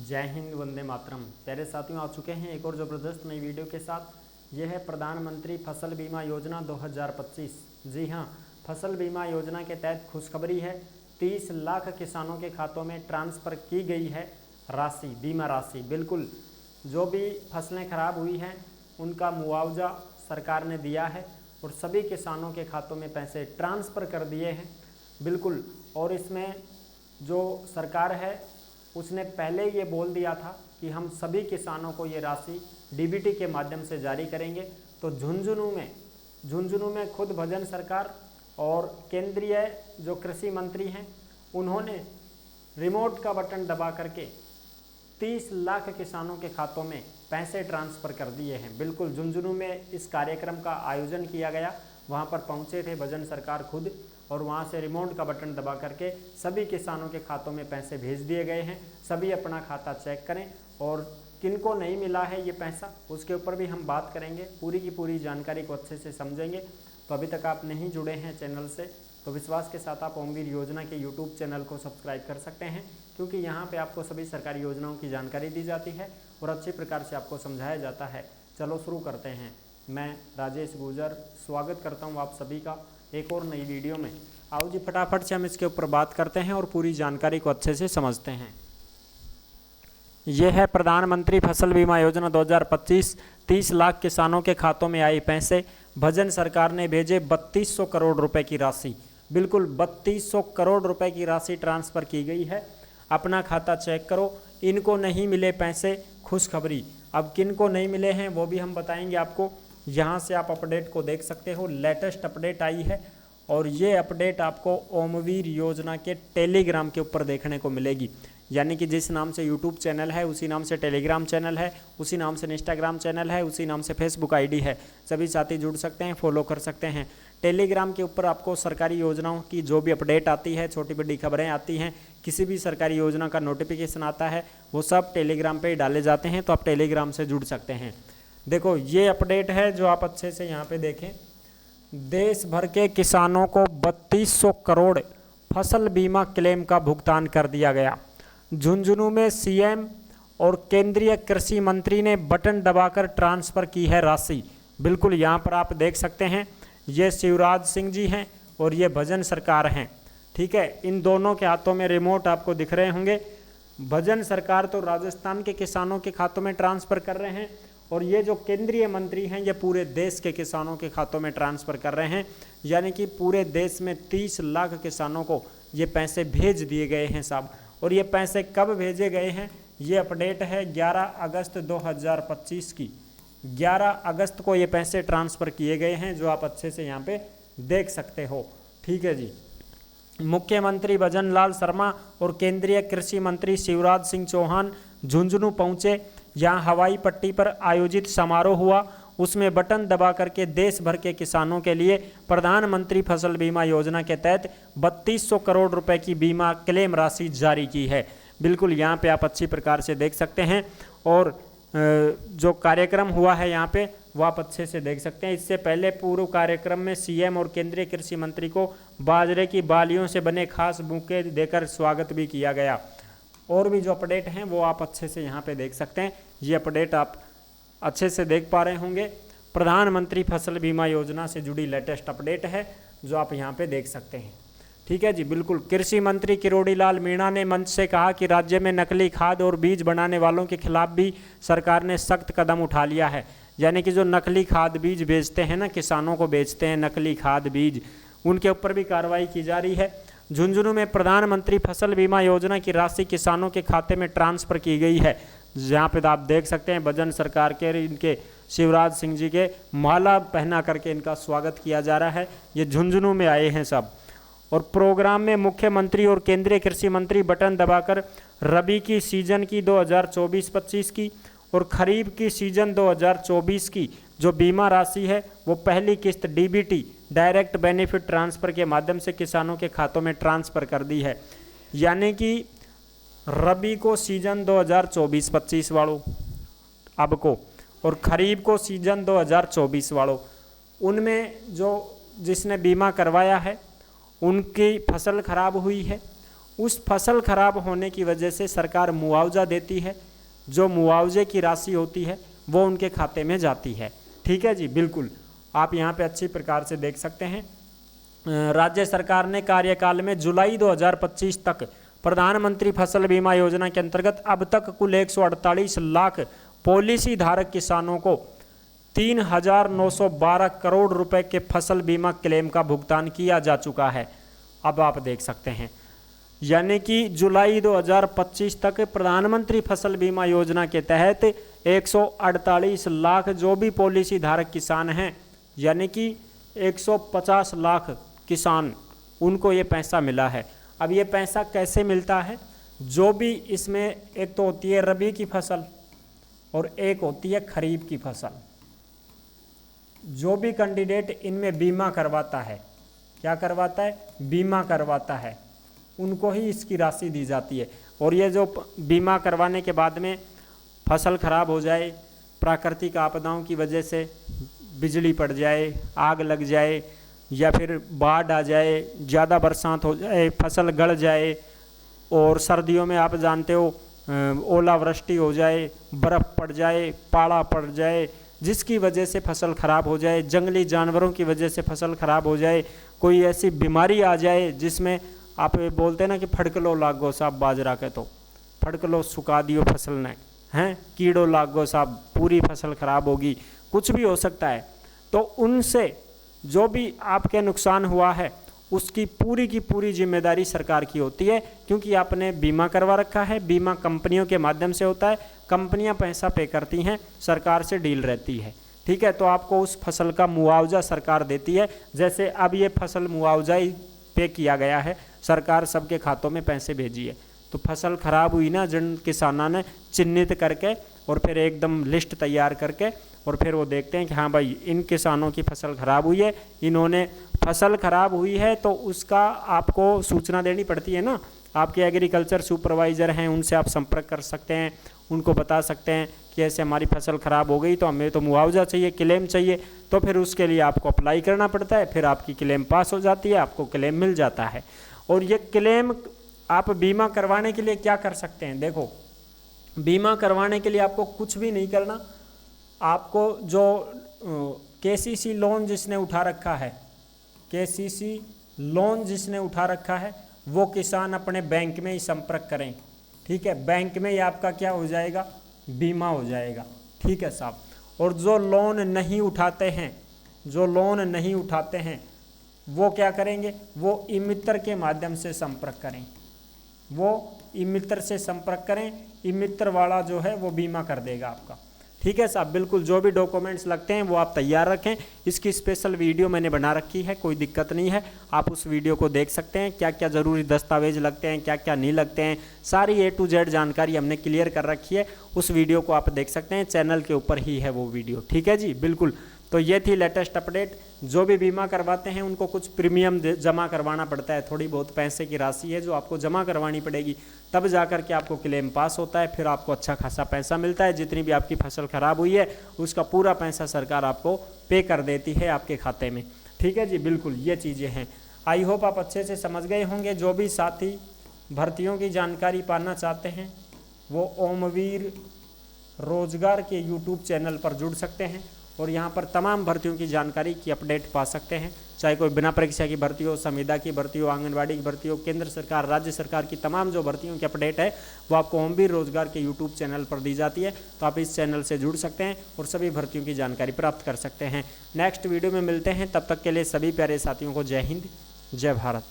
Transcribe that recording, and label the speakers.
Speaker 1: जय हिंद, वंदे मातरम। प्यारे साथियों, आ चुके हैं एक और ज़बरदस्त नई वीडियो के साथ। यह है प्रधानमंत्री फसल बीमा योजना 2025। जी हाँ, फसल बीमा योजना के तहत खुशखबरी है। 30 लाख किसानों के खातों में ट्रांसफ़र की गई है राशि, बीमा राशि। बिल्कुल, जो भी फसलें खराब हुई हैं उनका मुआवजा सरकार ने दिया है और सभी किसानों के खातों में पैसे ट्रांसफ़र कर दिए हैं। बिल्कुल, और इसमें जो सरकार है उसने पहले ये बोल दिया था कि हम सभी किसानों को ये राशि डीबीटी के माध्यम से जारी करेंगे। तो झुंझुनू में खुद भजन सरकार और केंद्रीय जो कृषि मंत्री हैं उन्होंने रिमोट का बटन दबा करके 30 लाख किसानों के खातों में पैसे ट्रांसफ़र कर दिए हैं। बिल्कुल, झुंझुनू में इस कार्यक्रम का आयोजन किया गया। वहाँ पर पहुँचे थे भजन सरकार खुद और वहाँ से रिमोट का बटन दबा करके सभी किसानों के खातों में पैसे भेज दिए गए हैं। सभी अपना खाता चेक करें और किनको नहीं मिला है ये पैसा उसके ऊपर भी हम बात करेंगे। पूरी की पूरी जानकारी को अच्छे से समझेंगे। तो अभी तक आप नहीं जुड़े हैं चैनल से तो विश्वास के साथ आप ओमवीर योजना के यूट्यूब चैनल को सब्सक्राइब कर सकते हैं, क्योंकि यहाँ पे आपको सभी सरकारी योजनाओं की जानकारी दी जाती है और अच्छे प्रकार से आपको समझाया जाता है। चलो शुरू करते हैं। मैं राजेश गुर्जर स्वागत करता हूँ आप सभी का एक और नई वीडियो में। आओ जी, फटाफट से हम इसके ऊपर बात करते हैं और पूरी जानकारी को अच्छे से समझते हैं। यह है प्रधानमंत्री फसल बीमा योजना 2025। 30 लाख किसानों के खातों में आए पैसे। भजन सरकार ने भेजे 3200 करोड़ रुपए की राशि। बिल्कुल 3200 करोड़ रुपए की राशि ट्रांसफ़र की गई है। अपना खाता चेक करो। इनको नहीं मिले पैसे, खुशखबरी। अब किन को नहीं मिले हैं वो भी हम बताएंगे आपको। यहाँ से आप अपडेट को देख सकते हो। लेटेस्ट अपडेट आई है और ये अपडेट आपको ओमवीर योजना के टेलीग्राम के ऊपर देखने को मिलेगी। यानी कि जिस नाम से यूट्यूब चैनल है उसी नाम से टेलीग्राम चैनल है, उसी नाम से इंस्टाग्राम चैनल है, उसी नाम से फेसबुक आईडी है। सभी साथी जुड़ सकते हैं, फॉलो कर सकते हैं। टेलीग्राम के ऊपर आपको सरकारी योजनाओं की जो भी अपडेट आती है, छोटी बड़ी खबरें आती हैं, किसी भी सरकारी योजना का नोटिफिकेशन आता है, वो सब टेलीग्राम पे ही डाले जाते हैं। तो आप टेलीग्राम से जुड़ सकते हैं। देखो, ये अपडेट है जो आप अच्छे से यहाँ पे देखें। देश भर के किसानों को 3200 करोड़ फसल बीमा क्लेम का भुगतान कर दिया गया। झुंझुनू में सीएम और केंद्रीय कृषि मंत्री ने बटन दबाकर ट्रांसफ़र की है राशि। बिल्कुल, यहाँ पर आप देख सकते हैं, ये शिवराज सिंह जी हैं और ये भजन सरकार हैं। ठीक है, इन दोनों के हाथों में रिमोट आपको दिख रहे होंगे। भजन सरकार तो राजस्थान के किसानों के खातों में ट्रांसफ़र कर रहे हैं और ये जो केंद्रीय मंत्री हैं ये पूरे देश के किसानों के खातों में ट्रांसफ़र कर रहे हैं। यानी कि पूरे देश में 30 लाख किसानों को ये पैसे भेज दिए गए हैं साहब। और ये पैसे कब भेजे गए हैं, ये अपडेट है 11 अगस्त 2025 की। 11 अगस्त को ये पैसे ट्रांसफ़र किए गए हैं, जो आप अच्छे से यहाँ पे देख सकते हो। ठीक है जी। मुख्यमंत्री भजन लाल शर्मा और केंद्रीय कृषि मंत्री शिवराज सिंह चौहान झुंझुनू पहुँचे। यहाँ हवाई पट्टी पर आयोजित समारोह हुआ, उसमें बटन दबा करके देश भर के किसानों के लिए प्रधानमंत्री फसल बीमा योजना के तहत 3200 करोड़ रुपए की बीमा क्लेम राशि जारी की है। बिल्कुल, यहाँ पे आप अच्छी प्रकार से देख सकते हैं और जो कार्यक्रम हुआ है यहाँ पे वो आप अच्छे से देख सकते हैं। इससे पहले पूर्व कार्यक्रम में सीएम और केंद्रीय कृषि मंत्री को बाजरे की बालियों से बने खास बुके देकर स्वागत भी किया गया। और भी जो अपडेट हैं वो आप अच्छे से यहाँ पे देख सकते हैं। ये अपडेट आप अच्छे से देख पा रहे होंगे। प्रधानमंत्री फसल बीमा योजना से जुड़ी लेटेस्ट अपडेट है जो आप यहाँ पे देख सकते हैं। ठीक है जी। बिल्कुल, कृषि मंत्री किरोड़ी लाल मीणा ने मंच से कहा कि राज्य में नकली खाद और बीज बनाने वालों के खिलाफ भी सरकार ने सख्त कदम उठा लिया है। यानी कि जो नकली खाद बीज बेचते हैं ना, किसानों को बेचते हैं नकली खाद बीज, उनके ऊपर भी कार्रवाई की जा रही है। झुंझुनू में प्रधानमंत्री फसल बीमा योजना की राशि किसानों के खाते में ट्रांसफ़र की गई है। जहाँ पे आप देख सकते हैं भजन सरकार के इनके शिवराज सिंह जी के माला पहना करके इनका स्वागत किया जा रहा है। ये झुंझुनू में आए हैं सब। और प्रोग्राम में मुख्यमंत्री और केंद्रीय कृषि मंत्री बटन दबाकर रबी की सीजन की 2024-25 की और खरीफ की सीजन 2024 की जो बीमा राशि है वो पहली किस्त डीबीटी डायरेक्ट बेनिफिट ट्रांसफ़र के माध्यम से किसानों के खातों में ट्रांसफ़र कर दी है। यानी कि रबी को सीजन 2024-25 वालों अब को और खरीफ को सीजन 2024 वालों, उनमें जो जिसने बीमा करवाया है उनकी फसल खराब हुई है उस फसल खराब होने की वजह से सरकार मुआवजा देती है, जो मुआवजे की राशि होती है वो उनके खाते में जाती है। ठीक है जी, बिल्कुल आप यहाँ पे अच्छी प्रकार से देख सकते हैं। राज्य सरकार ने कार्यकाल में जुलाई 2025 तक प्रधानमंत्री फसल बीमा योजना के अंतर्गत अब तक कुल 148 लाख पॉलिसी धारक किसानों को 3,912 करोड़ रुपए के फसल बीमा क्लेम का भुगतान किया जा चुका है। अब आप देख सकते हैं, यानी कि जुलाई 2025 तक प्रधानमंत्री फसल बीमा योजना के तहत 148 लाख जो भी पॉलिसी धारक किसान हैं, यानी कि 150 लाख किसान, उनको ये पैसा मिला है। अब ये पैसा कैसे मिलता है? जो भी इसमें एक तो होती है रबी की फसल और एक होती है खरीफ की फसल। जो भी कैंडिडेट इनमें बीमा करवाता है, क्या करवाता है? बीमा करवाता है, उनको ही इसकी राशि दी जाती है। और ये जो बीमा करवाने के बाद में फसल खराब हो जाए, प्राकृतिक आपदाओं की वजह से बिजली पड़ जाए, आग लग जाए या फिर बाढ़ आ जाए, ज़्यादा बरसात हो जाए, फसल गल जाए, और सर्दियों में आप जानते हो ओलावृष्टि हो जाए, बर्फ़ पड़ जाए, पाला पड़ जाए, जिसकी वजह से फसल खराब हो जाए, जंगली जानवरों की वजह से फसल खराब हो जाए, कोई ऐसी बीमारी आ जाए जिसमें आप बोलते हैं ना कि फड़कलो लागो साहब बाजरा के, तो फड़कलो सुखा दियो फसल ने, हैं कीड़ो लागो साहब पूरी फसल खराब होगी, कुछ भी हो सकता है। तो उनसे जो भी आपके नुकसान हुआ है उसकी पूरी की पूरी जिम्मेदारी सरकार की होती है, क्योंकि आपने बीमा करवा रखा है, बीमा कंपनियों के माध्यम से होता है, कंपनियां पैसा पे करती हैं, सरकार से डील रहती है। ठीक है, तो आपको उस फसल का मुआवजा सरकार देती है। जैसे अब ये फसल मुआवजा ही पे किया गया है, सरकार सबके खातों में पैसे भेजी है। तो फसल खराब हुई ना, जिन किसानों ने चिन्हित करके और फिर एकदम लिस्ट तैयार करके और फिर वो देखते हैं कि हाँ भाई इन किसानों की फसल खराब हुई है, इन्होंने फसल खराब हुई है, तो उसका आपको सूचना देनी पड़ती है ना। आपके एग्रीकल्चर सुपरवाइज़र हैं, उनसे आप संपर्क कर सकते हैं, उनको बता सकते हैं कि ऐसे हमारी फसल ख़राब हो गई तो हमें तो मुआवजा चाहिए, क्लेम चाहिए। तो फिर उसके लिए आपको अप्लाई करना पड़ता है, फिर आपकी क्लेम पास हो जाती है, आपको क्लेम मिल जाता है। और ये क्लेम आप बीमा करवाने के लिए क्या कर सकते हैं? देखो, बीमा करवाने के लिए आपको कुछ भी नहीं करना। आपको जो केसीसी लोन जिसने उठा रखा है, केसीसी लोन जिसने उठा रखा है, वो किसान अपने बैंक में ही संपर्क करें। ठीक है, बैंक में ही आपका क्या हो जाएगा? बीमा हो जाएगा। ठीक है साहब। और जो लोन नहीं उठाते हैं, जो लोन नहीं उठाते हैं वो क्या करेंगे? वो ई मित्र के माध्यम से संपर्क करें, वो ई मित्र से संपर्क करें। ई मित्र वाला जो है वो बीमा कर देगा आपका। ठीक है साहब, बिल्कुल जो भी डॉक्यूमेंट्स लगते हैं वो आप तैयार रखें। इसकी स्पेशल वीडियो मैंने बना रखी है, कोई दिक्कत नहीं है, आप उस वीडियो को देख सकते हैं। क्या क्या ज़रूरी दस्तावेज लगते हैं, क्या क्या नहीं लगते हैं, सारी A to Z जानकारी हमने क्लियर कर रखी है। उस वीडियो को आप देख सकते हैं, चैनल के ऊपर ही है वो वीडियो। ठीक है जी, बिल्कुल। तो ये थी लेटेस्ट अपडेट। जो भी बीमा करवाते हैं उनको कुछ प्रीमियम जमा करवाना पड़ता है, थोड़ी बहुत पैसे की राशि है जो आपको जमा करवानी पड़ेगी, तब जाकर के आपको क्लेम पास होता है, फिर आपको अच्छा खासा पैसा मिलता है। जितनी भी आपकी फसल खराब हुई है उसका पूरा पैसा सरकार आपको पे कर देती है आपके खाते में। ठीक है जी, बिल्कुल ये चीज़ें हैं। आई होप आप अच्छे से समझ गए होंगे। जो भी साथी भर्तियों की जानकारी पाना चाहते हैं वो ओमवीर रोजगार के यूट्यूब चैनल पर जुड़ सकते हैं और यहाँ पर तमाम भर्तियों की जानकारी की अपडेट पा सकते हैं। चाहे कोई बिना परीक्षा की भर्ती हो, संविदा की भर्ती हो, आंगनवाड़ी की भर्ती हो, केंद्र सरकार, राज्य सरकार की तमाम जो भर्तियों की अपडेट है वो आपको ओमवीर रोजगार के यूट्यूब चैनल पर दी जाती है। तो आप इस चैनल से जुड़ सकते हैं और सभी भर्तियों की जानकारी प्राप्त कर सकते हैं। नेक्स्ट वीडियो में मिलते हैं, तब तक के लिए सभी प्यारे साथियों को जय हिंद, जय भारत।